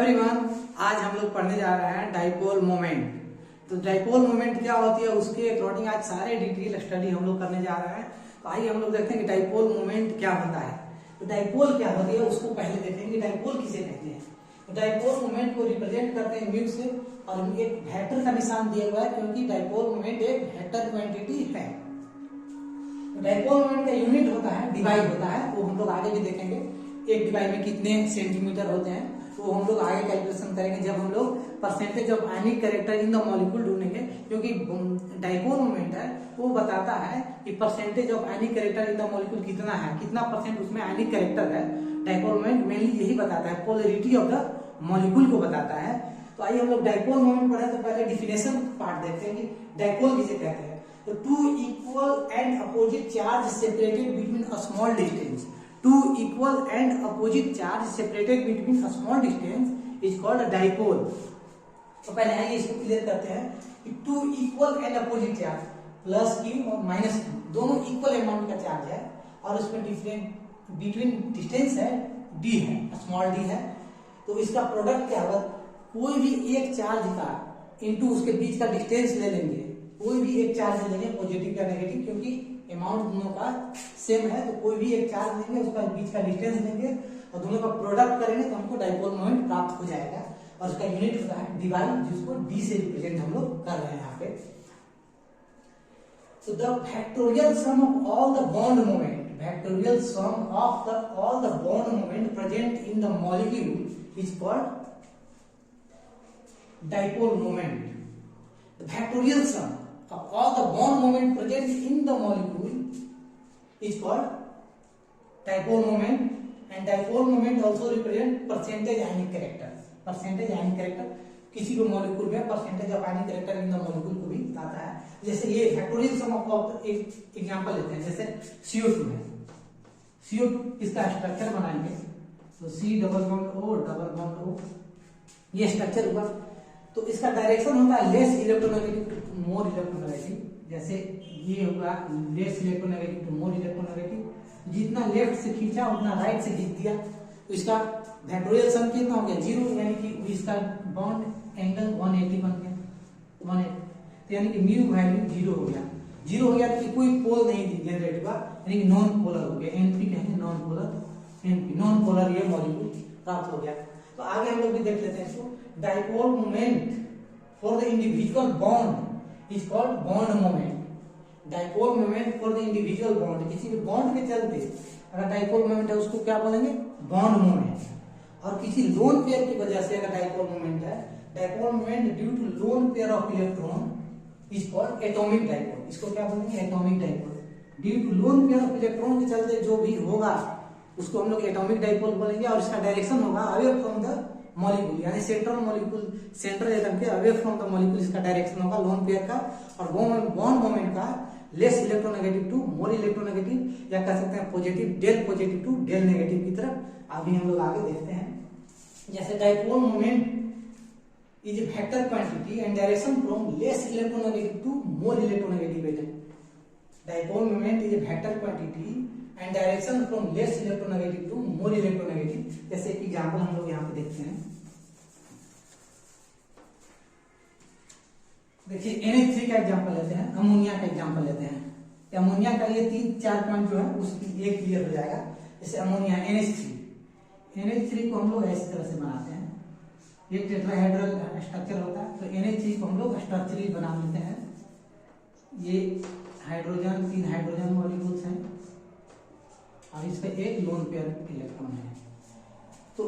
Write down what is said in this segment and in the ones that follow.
Everyone, आज हम लोग पढ़ने जा रहे हैं डाइपोल मोमेंट। तो डाइपोल मोमेंट क्या होती है उसके अकॉर्डिंग आज सारे डिटेल स्टडी हम लोग करने जा रहे हैं। तो आइए हम लोग देखते हैं कि डाइपोल मोमेंट क्या होता है। तो डाइपोल क्या होती है उसको पहले देखेंगे। डाइपोल किसे कहते हैं? तो डाइपोल मोमेंट को रिप्रेजेंट करते हैं म्यू से, और एक वेक्टर का निशान दिया हुआ है क्योंकि डाइपोल मोमेंट एक वेक्टर क्वांटिटी है। डाइपोल मोमेंट का यूनिट होता है डिवाई होता है, वो हम लोग आगे भी देखेंगे। एक डिवाई में कितने सेंटीमीटर होते हैं तो हम लोग आगे कैलकुलेशन करेंगे जब हम लोग percentage of ionic character in the molecule ढूंढेंगे। क्योंकि डाइपोल मोमेंट है वो बताता है कि percentage of ionic character in the molecule कितना है, कितना परसेंट उसमें आयनिक कैरेक्टर है। डाइपोल मोमेंट मेनली यही बताता है, पोलैरिटी ऑफ द मॉलिक्यूल को बताता है। तो आइए हम लोग डाइपोल मोमेंट पढ़े तो पहले डिफिनेशन पार्ट देखते हैं कि डाइपोल किसे कहते हैं। तो two equal and opposite charge separated between a small distance, two equal and opposite charge separated between a small distance is called a dipole। तो पहले आइए इसको क्लियर करते हैं कि two equal and opposite charge plus q और minus q दोनों equal amount का चार्ज है और उसमें डिफरेंट बिटवीन डिस्टेंस है d है, स्मॉल d है। तो इसका प्रोडक्ट क्या होगा, कोई भी एक चार्ज का इनटू उसके बीच का डिस्टेंस ले लेंगे। कोई भी एक चार्ज लेंगे पॉजिटिव या नेगेटिव, क्योंकि अमाउंट दोनों का सेम है। तो कोई भी एक चार्ज लेंगे उसका बीच का डिस्टेंस लेंगे और दोनों का प्रोडक्ट करेंगे तो हमको डाइपोल मोमेंट प्राप्त हो जाएगा। और उसका यूनिट होता है डिवाई, जिसको डी से रिप्रेजेंट हम लोग कर रहे हैं यहाँ पे। So the factorial sum of all the bond moment, factorial sum of all the bond moment present in the molecule is called dipole moment. The factorial sum of all the bond moment present in the molecule is called dipole moment, and dipole moment also represent percentage ionic character। percentage ionic character किसी भी molecule में percentage of ionic character in the molecule को भी बताता है। जैसे ये factorial some of एक एग्जांपल लेते हैं, जैसे CO2 है। CO2 इसका स्ट्रक्चर बनाएंगे तो C डबल बॉन्ड O ये स्ट्रक्चर हुआ। तो इसका डायरेक्शन होगा less electronegative to more electronegative. जैसे ये होगा less electronegative to more electronegative. जितना लेफ्ट से खींचा उतना राइट से खींच दिया तो इसका फैक्टोरियल सम कितना हो गया, 0। यानी कि इसका बॉन्ड एंगल 180 बन गया, 180। तो यानी कि म्यू वैल्यू 0 हो गया। 0 हो गया कि कोई पोल नहीं जनरेट हुआ, यानी कि नॉन पोलर हो गया। NP कहेंगे, non polar NP, non polar ये मॉलिक्यूल प्राप्त हो गया। तो आगे हम लोग भी देख लेते हैं इसको। Dipole moment for the individual bond is called bond moment. Dipole moment for the individual bond, किसी भी बॉन्ड के चलते अगर डाइपोल मोमेंट है उसको क्या बोलेंगे, बॉन्ड मोमेंट। और किसी लोन पेयर की वजह से अगर डाइपोल मोमेंट है, dipole moment due to lone pair of electron is called atomic dipole. इसको क्या बोलेंगे, atomic dipole. Due to lone pair of electron के चलते जो भी होगा उसको हम लोग एटॉमिक डाइपोल बोलेंगे। और इसका डायरेक्शन होगा अवे फ्रॉम द मॉलिक्यूल, यानी सेंट्रल मॉलिक्यूल, सेंट्रल एटम के अवे फ्रॉम द मॉलिक्यूल इसका डायरेक्शन होगा लोन पेयर का। और बॉन्ड मोमेंट का less electronegative to more electronegative, या कह सकते हैं positive del positive to del negative की तरफ। अभी हम लोग आगे देखते हैं। जैसे dipole moment is a vector quantity and direction from less electronegative to more electronegative atom. Dipole moment is a vector quantity and direction from less electronegative to more electronegative. जैसे एक एग्जांपल हम लोग यहाँ पे देखते हैं। देखिए NH3 का एग्जांपल लेते हैं, अमोनिया का एग्जांपल लेते हैं। अमोनिया का ये 3-4 पॉइंट जो है उसकी एक क्लियर हो जाएगा। जैसे अमोनिया NH3 को हम लोग इस तरह से बनाते हैं। ये टेट्राहेड्रल स्ट्रक्चर होता है। तो NH3 को हम लोग स्ट्रक्चरली बना लेते हैं। ये हाइड्रोजन, 3 हाइड्रोजन मॉलिक्यूल्स हैं और इस पे एक लोन पेयर इलेक्ट्रॉन है। तो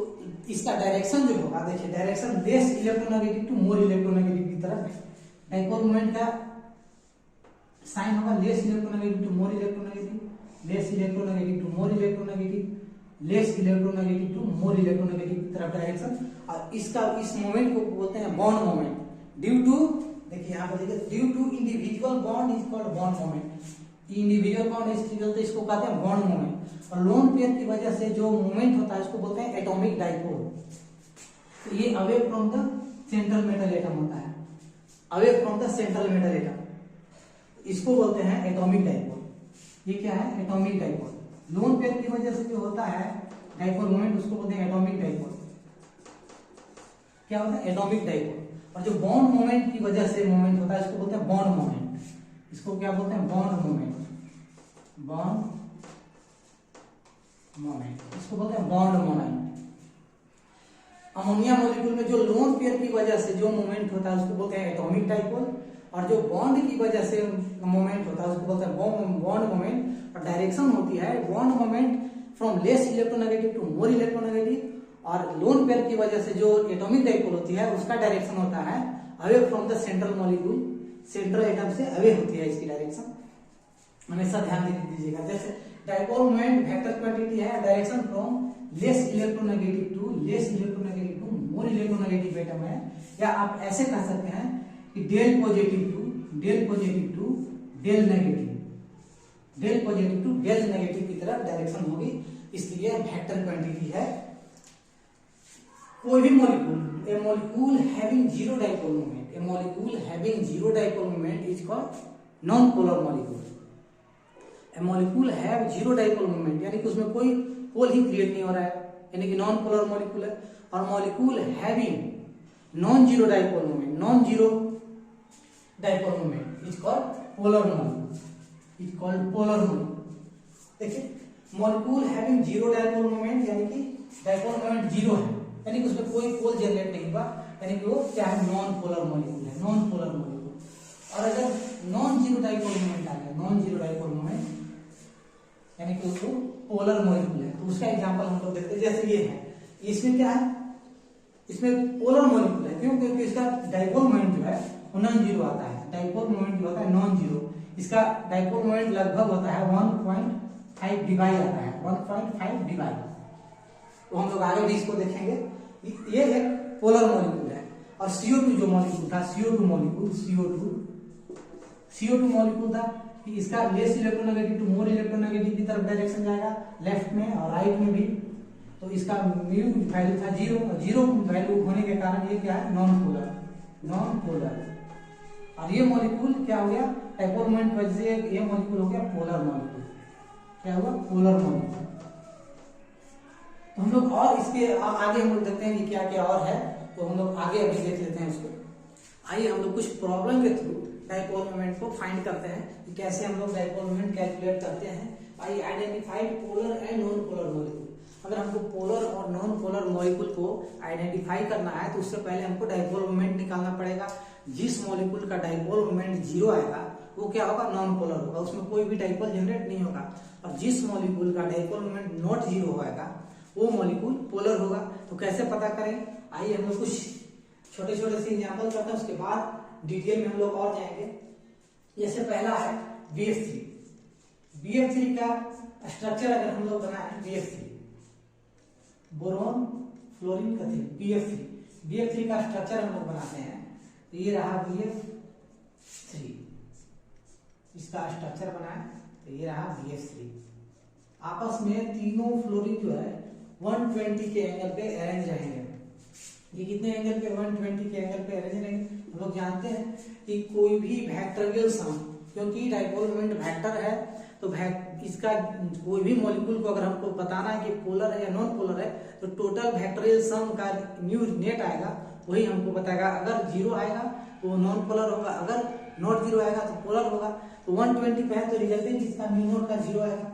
इसका डायरेक्शन जो होगा, देखिए direction less electronegative to more electronegative की तरफ है। डाइपोल मोमेंट का साइन होगा less electronegative to more electronegative, less electronegative to more electronegative, less electronegative to more electronegative की तरफ डायरेक्शन। और इसका इस मोमेंट को बोलते हैं बॉन्ड मोमेंट। ड्यू टू, देखिए यहाँ पर देखिए, due to individual bond is called bond moment. Individual bond इसकी चलते इसको कहते हैं बॉन्ड मोमेंट। और लोन पेयर की वजह से जो मोमेंट होता है इसको बोलते हैं एटॉमिक डाइपोल। तो ये away from the central metal atom होता है, away from the central metal atom, इसको बोलते हैं एटॉमिक डाइपोल। ये क्या है, एटॉमिक डाइपोल। लोन पेयर की वजह से जो होता है डाइपोल मोमेंट उसको बोलते हैं एटॉमिक डाइपोल। क्या होता है, एटॉमिक डाइपोल। और जो बॉन्ड मोमेंट की वजह से मोमेंट होता है इसको बोलते हैं बॉन्ड मोमेंट। इसको क्या बोलते हैं, बॉन्ड मोमेंट, बॉन्ड मोमेंट, इसको बोलते हैं बॉन्ड मोमेंट। अमोनिया मॉलिक्यूल में जो लोन पेयर की वजह से जो मोमेंट होता है उसको बोलते हैं एटॉमिक डाइपोल, और जो बॉन्ड की वजह से मोमेंट होता है उसको बोलते हैं बॉन्ड मोमेंट। और डायरेक्शन होती है bond moment from less electronegative to more electronegative, और लोन पेयर की वजह से जो एटॉमिक डाइपोल होती है उसका डायरेक्शन होता है away from the central molecule, central atom से अवे होती है इसकी डायरेक्शन, हमेशा ध्यान दीजिएगा। जैसे डाइपोल मोमेंट वेक्टर क्वांटिटी है, direction from less electronegative to more electronegative atom है, या आप ऐसे कह सकते हैं कि del positive to del negative की तरफ डायरेक्शन होगी, इसलिए वेक्टर क्वांटिटी है। कोई भी molecule, A molecule having zero dipole moment is called non polar molecule. A molecule have zero dipole moment यानी कि उसमें कोई पोल ही क्रिएट नहीं हो रहा है, यानी कि नॉन पोलर मॉलिक्यूल है। और molecule having non zero dipole moment is called polar molecule, देखिए molecule having zero dipole moment यानी कि डाइपोल मोमेंट जीरो है, यानी कि उसमें कोई पोल जनरेट नहीं हुआ, यानी कि वो क्या है, नॉन पोलर मॉलिक्यूल। और अगर नॉन जीरो डाइपोल मोमेंट आ गया, यानी कि उसको पोलर मॉलिक्यूल है, तो उसका एग्जांपल हम लोग देखते हैं। जैसे ये है, इसमें क्या है, इसमें पोलर मॉलिक्यूल है, क्यों, क्योंकि इसका डाइपोल मोमेंट जो है वो नॉन जीरो आता है, डाइपोल मोमेंट जो होता है नॉन जीरो, इसका डाइपोल मोमेंट लगभग होता है 1.5 डिवाइड आता है, 1.5 डिवाइड। तो हम लोग आगे भी इसको देखेंगे। ये एक पोलर मॉलिक्यूल है। और CO2 जो मॉलिक्यूल था, CO2 मॉलिक्यूल था कि इसका less electronegative to more electronegative की तरफ डायरेक्शन जाएगा, लेफ्ट में और राइट में भी। तो इसका म्यू वैल्यू था 0, और 0 वैल्यू होने के कारण ये क्या है, नॉन पोलर। और ये मॉलिक्यूल क्या हो गया, डाइपोल मोमेंट की वजह से ये मॉलिक्यूल हो गया पोलर मॉलिक्यूल। क्या हुआ, पोलर मॉलिक्यूल। तो हम लोग और इसके आगे हम लोग देखते हैं कि क्या क्या और है, तो हम लोग आगे अभी देख लेते हैं उसको। आइए हम लोग कुछ प्रॉब्लम के थ्रू डाइपोल मोमेंट को फाइंड करते हैं कि कैसे हम लोग डाइपोल मोमेंट कैलकुलेट करते हैं। आइए identified polar and non polar molecule. अगर हमको पोलर और नॉन पोलर मॉलिक्यूल को आइडेंटिफाई करना है तो उससे पहले हमको डाइपोल मोमेंट निकालना पड़ेगा। जिस मॉलिक्यूल का डाइपोल मोमेंट 0 आएगा वो क्या होगा, नॉन पोलर होगा, उसमें कोई भी डाइपोल जनरेट नहीं होगा। और जिस मॉलिक्यूल का डाइपोल मोमेंट नॉट 0 आएगा वो मॉलिक्यूल पोलर होगा। तो कैसे पता करें, आइए हम लोग कुछ छोटे छोटे से एग्जांपल करते हैं, उसके बाद डिटेल में हम लोग और जाएंगे। जैसे पहला है BF3 का स्ट्रक्चर अगर हम लोग बनाए, BF3 बोरोन फ्लोरीन कथी, BF3 का स्ट्रक्चर हम लोग बनाते हैं। तो ये रहा BF3, इसका स्ट्रक्चर बनाए तो ये रहा BF3। आपस में तीनों फ्लोरीन जो है 120 के एंगल पे अरेंज रहेंगे। ये कितने एंगल पे, 120 के एंगल पे अरेंज रहेंगे। हम लोग जानते हैं कि कोई भी वेक्टोरियल सम, क्योंकि डाइपोल मोमेंट वेक्टर है, तो इसका कोई भी मॉलिक्यूल को अगर हमको बताना है कि पोलर है या नॉन पोलर है, तो टोटल वेक्टोरियल सम का म्यू नेट आएगा, वही हमको बताएगा। अगर 0 आएगा तो नॉन पोलर होगा, अगर नॉट 0 आएगा तो पोलर होगा। तो 120 पे है तो रिजल्टेंट इसका म्यू नॉट का 0 आएगा।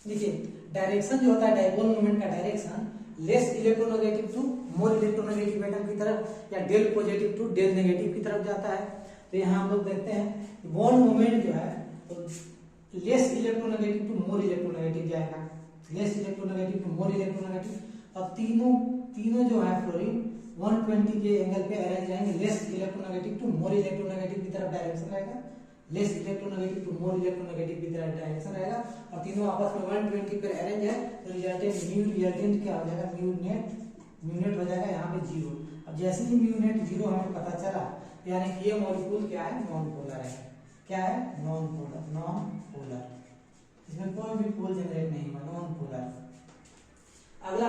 देखिए डायरेक्शन जो होता है डाइपोल मोमेंट का direction less electronegative to more electronegative atom की तरफ, या del positive to del negative की तरफ जाता है। तो यहाँ हम लोग देखते हैं बॉन्ड मोमेंट जो है तो less electronegative to more electronegative जाएगा, less electronegative to more electronegative. और तीनों जो है फ्लोरीन 120 के एंगल पे अरेंज रहेंगे, less electronegative to more electronegative की तरफ डायरेक्शन रहेगा, less electronegative to more electronegative की तरफ डायरेक्शन रहेगा। और तीनों आपस में 120 पर अरेंज है, तो रिजल्टेंट क्या हो जाएगा, म्यू नेट हो जाएगा यहाँ पे 0। अब जैसे ही म्यू नेट 0 हमें पता चला, यानी कि ये मॉलिक्यूल क्या है, नॉन पोलर है। क्या है, नॉन पोलर, इसमें कोई भी पोल जनरेट नहीं हुआ, नॉन पोलर। अगला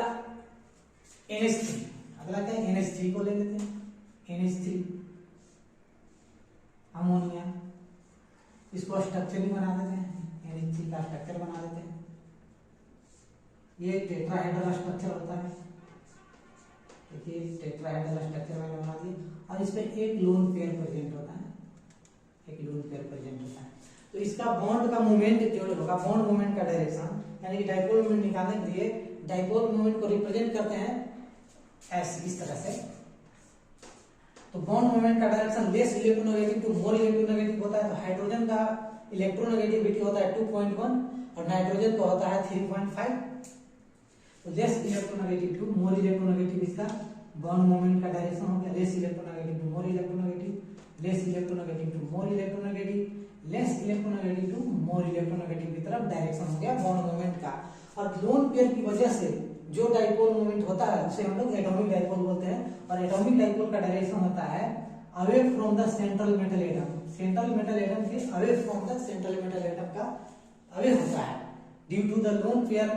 NH3, अगला क्या है, NH3 को ले लेते हैं। NH3 अमोनिया, इसको स्ट्रक्चर ही बना देते हैं, NH3 का स्ट्रक्चर बना देते हैं। ये टेट्राहेड्रल स्ट्रक्चर होता है, देखिए टेट्राहेड्रल स्ट्रक्चर मैंने बना दिया और इसमें एक लोन पेयर प्रेजेंट होता है, एक लोन पेयर प्रेजेंट होता है। तो इसका बॉन्ड का मोमेंट जो होगा, बॉन्ड मोमेंट का डायरेक्शन यानी कि डाइपोल मोमेंट निकालने के लिए डाइपोल मोमेंट को रिप्रेजेंट करते हैं ऐसे, इस तरह से। तो बॉन्ड मोमेंट का direction less electronegative to more electronegative होता है। तो हाइड्रोजन का इलेक्ट्रोनेगेटिविटी होता है 2.1 और नाइट्रोजन का होता है 3.5। तो less electronegative to more electronegative इसका बॉन्ड मोमेंट का डायरेक्शन हो गया। Less electronegative to more electronegative, less electronegative to more electronegative, less electronegative to more electronegative की तरफ डायरेक्शन हो गया बॉन्ड मोमेंट का। और लोन पेयर की वजह से जो डाइपोल मोमेंट होता है उसे हम लोग एटॉमिक डाइपोल बोलते हैं। और एटॉमिक डाइपोल का डायरेक्शन होता है away from the central metal atom, central metal atom के away from the central metal atom का अवे होता है due to the lone pair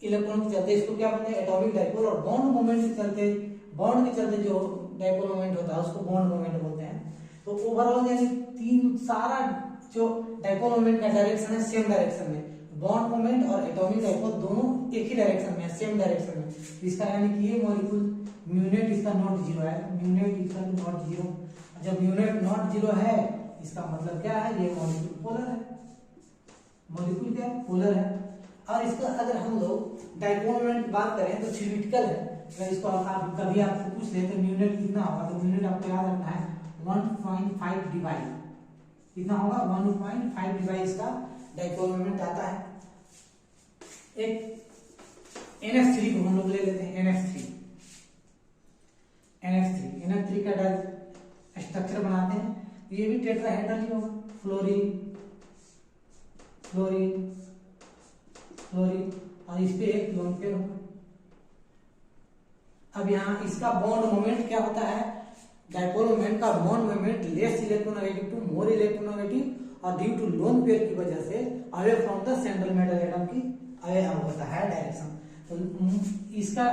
electron के चलते। इसको क्या बोलते हैं? Atomic dipole. और बॉन्ड मोमेंट के चलते, बॉन्ड के चलते जो डाइपोल मोमेंट होता है उसको बॉन्ड मोमेंट बोलते हैं। तो ओवरऑल यानी तीन सारा जो डाइपोल मोमेंट का डायरेक्शन है सेम डायरेक्शन में, बॉन्ड मोमेंट और एटॉमिक डाइपोल दोनों एक ही डायरेक्शन में है, सेम डायरेक्शन में। इसका यानी कि ये मॉलिक्यूल म्यूनेट इसका नॉट जीरो है, म्यूनेट इसका नॉट जीरो। जब म्यूनेट नॉट जीरो है इसका मतलब क्या है? ये मॉलिक्यूल पोलर है, मॉलिक्यूल क्या है? पोलर है। और इसका अगर हम लोग डाइपोल मोमेंट की बात करें तो थ्योरेटिकल है। अगर इसको आप कभी आपसे पूछ ले तो म्यूनेट कितना होगा, तो म्यूनेट आपको याद रखना है 1.5 डिवाइड, कितना होगा? 1.5 डिवाइड इसका डाइपोल मोमेंट आता है। एक NF3 को हम लोग ले लेते हैं, NF3 का स्ट्रक्चर बनाते हैं। ये भी टेट्राहेड्रल ही होगा, फ्लोरीन फ्लोरीन फ्लोरीन, और इस पे एक लोन पेयर होगा। अब यहाँ इसका बॉन्ड मोमेंट क्या होता है? डाइपोल मोमेंट का bond moment less electronegative to more electronegative और ड्यू टू लोन पेयर की वजह से away from the central metal atom की अवे होता है डायरेक्शन। तो इसका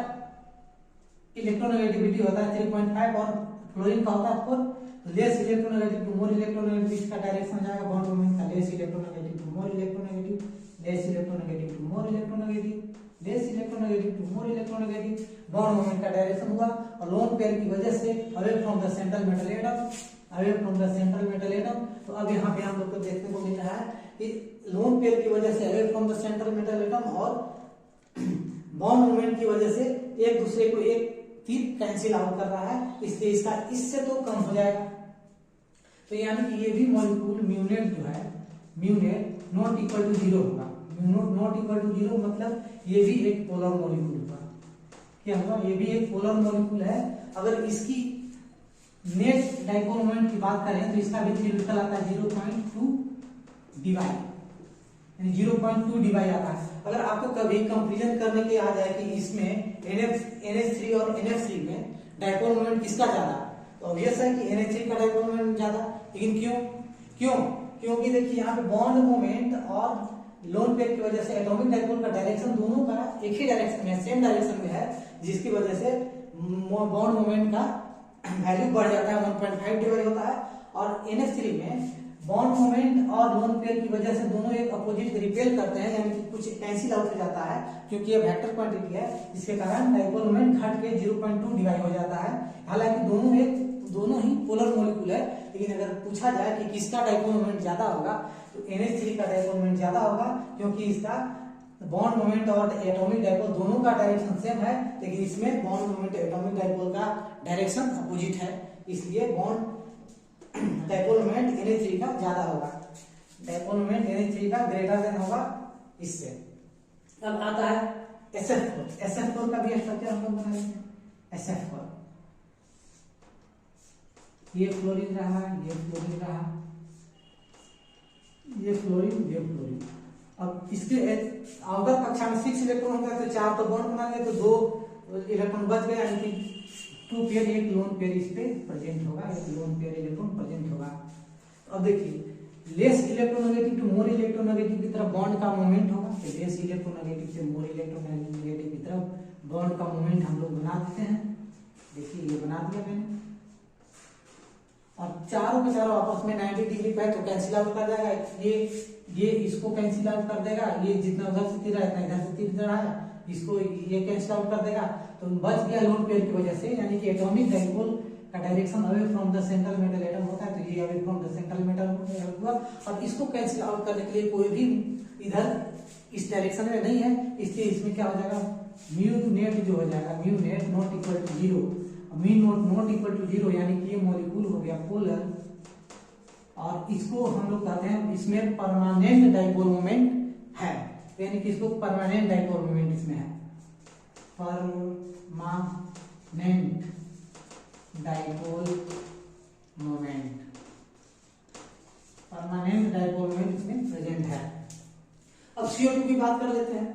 इलेक्ट्रोनेगेटिविटी होता है 3.5 और फ्लोरीन का होता है 4। तो less electronegative to more electronegative इसका डायरेक्शन हो जाएगा बॉन्ड मोमेंट का less electronegative to more electronegative, less electronegative to more electronegative, less electronegative to more electronegative, bond moment का डायरेक्शन हुआ। और लोन पेयर की वजह से away from the central metal atom, away from the central metal atom. तो अब यहाँ पे हम लोग को देखने को मिल रहा है कि लोन पेयर की वजह से away from the central metal atom और बॉन्ड मोमेंट की वजह से एक दूसरे को एक तीर कैंसिल आउट कर रहा है, इसलिए इसका इससे तो कम हो जाएगा। तो यानी कि ये भी मॉलिक्यूल म्यूनेट जो है, म्यूनेट नॉट इक्वल टू जीरो होगा। नॉट इक्वल टू जीरो मतलब ये भी एक पोलर मॉलिक्यूल होगा। क्या होगा? ये भी एक पोलर मॉलिक्यूल है। अगर इसकी नेट डाइपोल मोमेंट की बात करें तो इसका भी थ्योरेटिकल आता है 0.2 डिवाइड, यानी 0.2 डिवाइड आता है। अगर आपको कभी कंपैरिजन करने के आ जाए कि इसमें NH3 और NF3 में डाइपोल मोमेंट किसका ज्यादा, तो ऑब्वियस है कि NH3 का डाइपोल मोमेंट ज्यादा। लेकिन क्यों? क्योंकि देखिए यहाँ पे बॉन्ड मोमेंट और लोन पेयर की वजह से एटॉमिक डाइपोल का डायरेक्शन दोनों का एक ही डायरेक्शन में, सेम डायरेक्शन में है, जिसकी वजह से बॉन्ड मोमेंट का वैल्यू बढ़ जाता है, 1.5 डिवाइड होता है। और NF3 में बॉन्ड मोमेंट और लोन पेयर की वजह से दोनों एक अपोजिट रिपेल करते हैं, यानी कि कुछ कैंसिल आउट हो जाता है, क्योंकि ये वेक्टर क्वांटिटी है, जिसके कारण डाइपोल मोमेंट घट के 0.2 डिवाइड हो जाता है। हालांकि दोनों ही पोलर मॉलिक्यूल है, लेकिन अगर पूछा जाए कि किसका डाइपोल मोमेंट ज्यादा होगा तो NH3 का डाइपोल मोमेंट ज्यादा होगा, क्योंकि इसका बॉन्ड मोमेंट और एटॉमिक डाइपोल दोनों का डायरेक्शन सेम है, लेकिन इसमें बॉन्ड मोमेंट एटॉमिक डाइपोल का डायरेक्शन अपोजिट है, इसलिए बॉन्ड डाइपोल मोमेंट NH3 का ज्यादा होगा। डाइपोल मोमेंट NH3 का ग्रेटर देन होगा इससे। अब आता है SF4 का भी स्ट्रक्चर हम लोग बना लेते हैं। SF4 ये फ्लोरीन रहा, ये फ्लोरीन रहा, ये फ्लोरीन, ये फ्लोरीन। अब इसके आउटर कक्षा में 6 इलेक्ट्रॉन होता है, तो 4 तो बॉन्ड बना गए, तो 2 इलेक्ट्रॉन बच गए, यानी कि 2 पेयर, एक लोन पेयर इस पे प्रेजेंट होगा, एक लोन पेयर इलेक्ट्रॉन प्रेजेंट होगा। अब देखिए less electronegative to more electronegative की तरफ बॉन्ड का मोमेंट होगा, तो लेस इलेक्ट्रोनेगेटिव से मोर इलेक्ट्रोनेगेटिव की तरफ बॉन्ड का मोमेंट हम लोग बना देते हैं। देखिए ये बना दिया मैंने, और चारों के चारों आपस में 90 डिग्री पे तो कैंसिल आउट कर जाएगा। ये इसको कैंसिल आउट कर देगा, ये जितना उधर से तीर है इतना इधर से तीर इधर आएगा, इसको ये कैंसिल आउट कर देगा, तो बच गया लोन पेयर की वजह से, यानी कि एटॉमिक डाइपोल का direction away from the central metal atom होता है, तो ये away from the central metal हुआ। अब इसको कैंसिल आउट करने के लिए कोई भी इधर इस डायरेक्शन में नहीं है, इसलिए इसमें क्या हो जाएगा, म्यू नेट जो हो जाएगा, mu net not equal to zero. Mu not equal to zero यानी कि ये मॉलिक्यूल हो गया पोलर, और इसको हम लोग कहते हैं इसमें परमानेंट डाइपोल मोमेंट है, यानी कि इसको परमानेंट डाइपोल मोमेंट इसमें है, permanent dipole moment, permanent dipole moment इसमें प्रेजेंट है। अब CO2 की बात कर लेते हैं।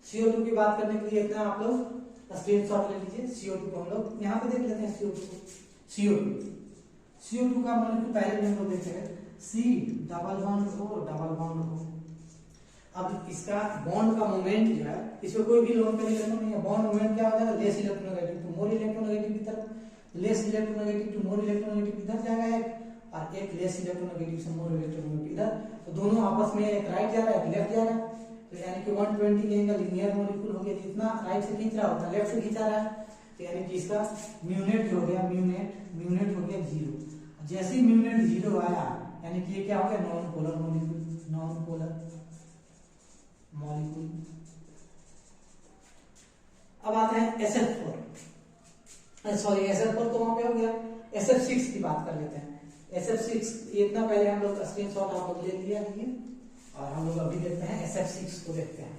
CO2 की बात करने के लिए इतना आप लोग स्क्रीनशॉट ले लीजिए। CO2 को हम लोग यहाँ पे देख लेते हैं। CO2 का मॉलिक्यूल पहले भी हम लोग देखे हैं, C double bond O double bond O। अब इसका बॉन्ड का मोमेंट जो है, इसमें कोई भी लोन पे इलेक्ट्रॉन नहीं है, बॉन्ड मोमेंट क्या हो जाएगा, less electronegative to more electronegative की तरफ, less electronegative to more electronegative इधर जाएगा एक, और एक लेस इलेक्ट्रोनेगेटिव से मोर इलेक्ट्रोनेगेटिव इधर, तो दोनों आपस में एक राइट जा रहा है एक लेफ्ट जा रहा है, तो यानी कि 120 एंगल लीनियर मॉलिक्यूल हो गया, जितना राइट से खींच रहा होता है लेफ्ट से खींचा रहा है, तो यानी कि इसका म्यूनेट जो हो गया, म्यूनेट हो गया जीरो। जैसे ही म्यूनेट जीरो आया यानी कि ये क्या हो गया, non polar molecule, non polar molecule. अब आते हैं SF4, सॉरी SF4 तो वहां पे हो गया, SF6 की बात कर लेते हैं। SF6 इतना पहले हम लोग स्क्रीनशॉट आप लोग ले लिया है, और हम लोग अभी देखते हैं SF6 को देखते हैं।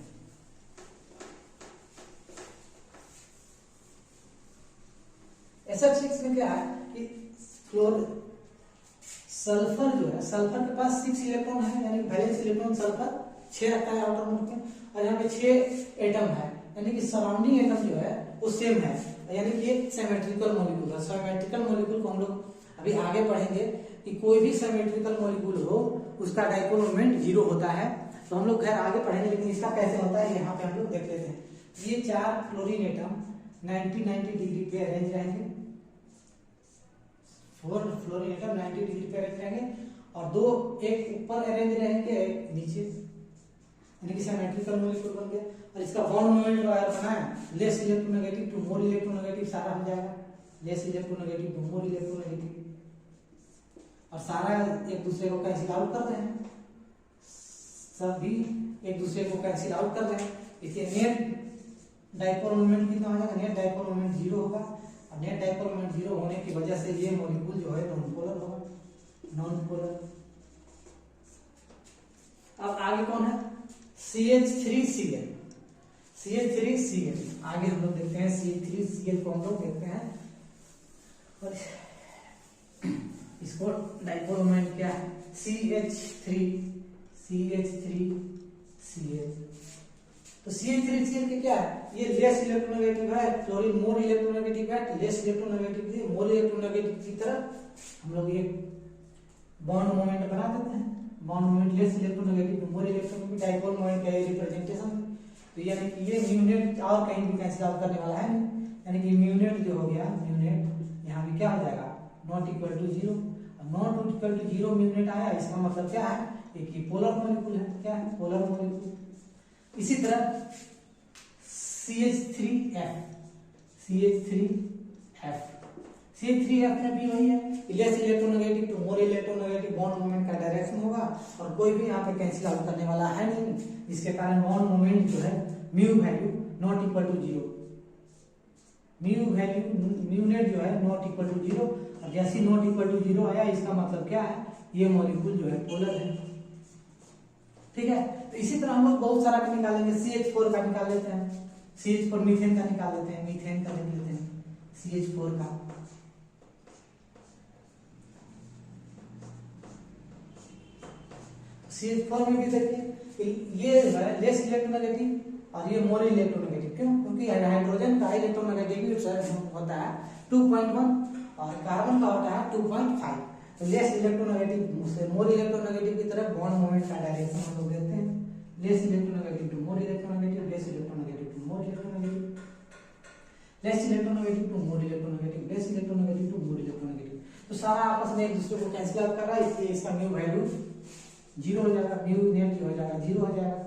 SF6 में क्या है कि सल्फर जो है, सल्फर के पास 6 इलेक्ट्रॉन है, यानी वैलेंस इलेक्ट्रॉन सल्फर 6 रखता है आउटर मोड में, और यहाँ पे 6 एटम है, यानी कि सराउंडिंग एटम जो है वो सेम है, यानी कि एक सिमेट्रिकल मॉलिक्यूल है। सिमेट्रिकल मॉलिक्यूल को हम लोग अभी आगे पढ़ेंगे कि कोई भी सिमेट्रिकल मॉलिक्यूल हो उसका डाइपोल मोमेंट जीरो होता है, तो हम लोग खैर आगे पढ़ेंगे, लेकिन इसका कैसे होता है यहाँ पे हम लोग देख लेते हैं। ये 4 फ्लोरीन एटम 90 डिग्री पे अरेंज रहेंगे, 4 फ्लोरीन एटम 90 डिग्री पे अरेंज रहेंगे, और 2 एक ऊपर अरेंज रहेंगे एक नीचे, यानी कि सिमेट्रिकल मॉलिक्यूल बन गया। और इसका बॉन्ड मोमेंट जो है बना है, less electronegative to more electronegative सारा हो जाएगा, less electronegative to more electronegative, और सारा एक दूसरे को कैंसिल आउट कर रहे हैं, सभी एक दूसरे को कैंसिल आउट कर रहे हैं, इसलिए नेट डाइपोल मोमेंट कितना हो जाएगा, नेट डाइपोल मोमेंट जीरो होगा, और नेट डाइपोल मोमेंट जीरो होने की वजह से ये मॉलिक्यूल जो है नॉन पोलर होगा, नॉन पोलर। अब आगे कौन है, CH3Cl, CH3Cl आगे हम लोग देखते हैं, CH3Cl को हम लोग देखते हैं, और इसको डाइपोल मोमेंट क्या है, CH3Cl। तो CH3Cl के क्या है, ये लेस इलेक्ट्रोनेगेटिव है, फ्लोरीन मोर इलेक्ट्रोनेगेटिव है, लेस इलेक्ट्रोनेगेटिव मोर इलेक्ट्रोनेगेटिव की तरफ हम लोग ये बॉन्ड मोमेंट बना देते हैं, bond moment less electronegative more electronegative dipole moment का रिप्रेजेंटेशन। तो यानी कि ये म्यूनेट और कहीं भी कैंसिल आउट करने वाला है नहीं, यानी कि म्यूनेट जो हो गया, म्यूनेट यहाँ भी क्या हो जाएगा, not equal to zero, not equal to zero म्यूनेट आया, इसका मतलब क्या है, एक पोलर मॉलिक्यूल है, क्या है, पोलर मॉलिक्यूल। इसी तरह CH3F में भी वही है, less electronegative to more electronegative bond moment का डायरेक्शन होगा, और कोई भी यहाँ पे कैंसिल आउट करने वाला है नहीं, जिसके कारण बॉन्ड मोमेंट जो है mu value not equal to zero, mu net जो है नॉट इक्वल टू जीरो, और जैसे नॉट इक्वल टू जीरो आया, इसका मतलब क्या है, ये मॉलिक्यूल जो है पोलर है। ठीक है, तो इसी तरह हम लोग बहुत सारा का निकालेंगे, CH4 का निकाल लेते हैं, CH4 मीथेन का निकाल लेते हैं, मीथेन का लिख लेते हैं, CH4 का। CH4 में भी देखिए ये है लेस इलेक्ट्रोनेगेटिव और ये मोर इलेक्ट्रोनेगेटिव, क्यों, क्योंकि हाइड्रोजन का इलेक्ट्रोनेगेटिव होता है 2.1 और कार्बन का होता है 2.5, तो लेस इलेक्ट्रोनेगेटिव से मोर इलेक्ट्रोनेगेटिव की तरफ बॉन्ड मोमेंट का डायरेक्शन हम लोग देखते हैं, less electronegative to more electronegative, less electronegative to more electronegative, less electronegative to more electronegative, less electronegative to more electronegative, तो सारा आपस में एक दूसरे को कैंसिल आउट कर रहा है, इसलिए इसका म्यू वैल्यू जीरो हो जाएगा, म्यू नेट हो जाएगा जीरो हो जाएगा,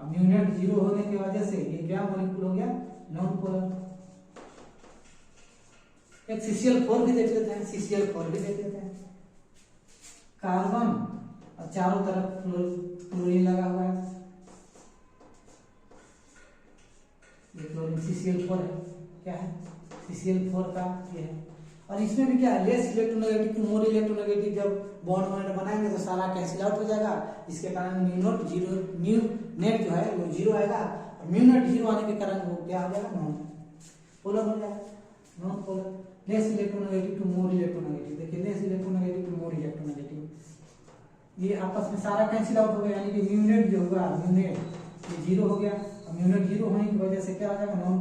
अब म्यू नेट 0 होने की वजह से ये क्या मॉलिक्यूल हो गया, नॉन पोलर। एक CCl4 भी देख लेते हैं, CCl4 भी देख लेते हैं। कार्बन और चारों तरफ क्लोरीन लगा हुआ है, ये क्लोरीन CCl4 है, क्या है CCl4 का ये है। और इसमें भी क्या है, less electronegative to more electronegative, जब बॉन्ड मोमेंट बनाएंगे तो सारा कैंसिल आउट हो जाएगा, इसके कारण म्यू नेट जो है वो 0 आएगा। और म्यू नेट 0 आने के कारण वो क्या हो जाएगा, नॉन पोलर हो जाएगा, non polar. Less electronegative to more electronegative, देखिए less electronegative to more electronegative, ये आपस में सारा कैंसिल आउट हो गया, यानी कि म्यू नेट जो होगा, म्यू नेट ये 0 हो गया। और म्यू नेट 0 होने की वजह से क्या हो जाएगा, नॉन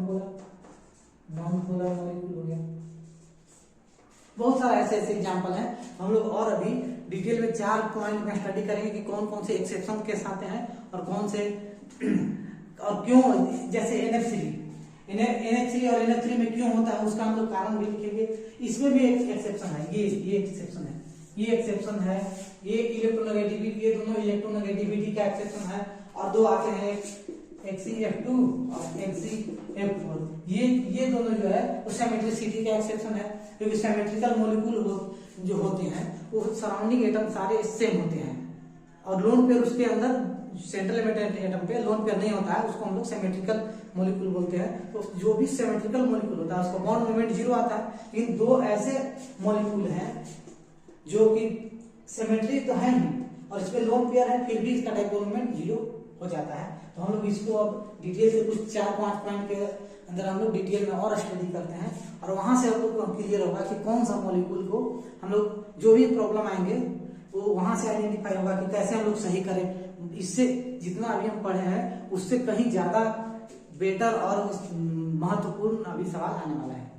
पोलर मॉलिक्यूल हो गया। बहुत सारे ऐसे एग्जांपल हैं, हम लोग और अभी डिटेल में 4 पॉइंट में स्टडी करेंगे कि कौन कौन से एक्सेप्शन केस आते हैं और कौन से और क्यों, जैसे NH3 और NH3 में क्यों होता है उसका हम लोग कारण भी लिखेंगे। इसमें भी एक एक्सेप्शन है, ये एक्सेप्शन है, ये एक्सेप्शन है, ये इलेक्ट्रोनेगेटिविटी, ये दोनों इलेक्ट्रोनेगेटिविटी का एक्सेप्शन है। और दो आते हैं XeF2 और XeF4, ये दोनों जो है वो सिमेट्रिसिटी का एक्सेप्शन है, क्योंकि सिमेट्रिकल मॉलिक्यूल जो होते हैं वो सराउंडिंग एटम सारे सेम होते हैं, और लोन पेयर उसके अंदर सेंट्रल एटम पे लोन पेयर नहीं होता है, उसको हम लोग सिमेट्रिकल मॉलिक्यूल बोलते हैं। तो जो भी सिमेट्रिकल मॉलिक्यूल होता है उसका बॉन्ड मोमेंट 0 आता है। लेकिन दो ऐसे मॉलिक्यूल हैं जो कि सिमेट्री तो है ही और इसमें लोन पेयर है, फिर भी इसका डाइपोल मोमेंट 0 हो जाता है। तो हम लोग इसको अब डिटेल से कुछ 4-5 पॉइंट के अंदर हम लोग डिटेल में और स्टडी करते हैं, और वहां से हम लोग को क्लियर होगा कि कौन सा मॉलिक्यूल को हम लोग जो भी प्रॉब्लम आएंगे वो वहां से आइडेंटिफाई होगा कि कैसे हम लोग सही करें। इससे जितना अभी हम पढ़े हैं उससे कहीं ज्यादा बेटर और महत्वपूर्ण अभी सवाल आने वाला है।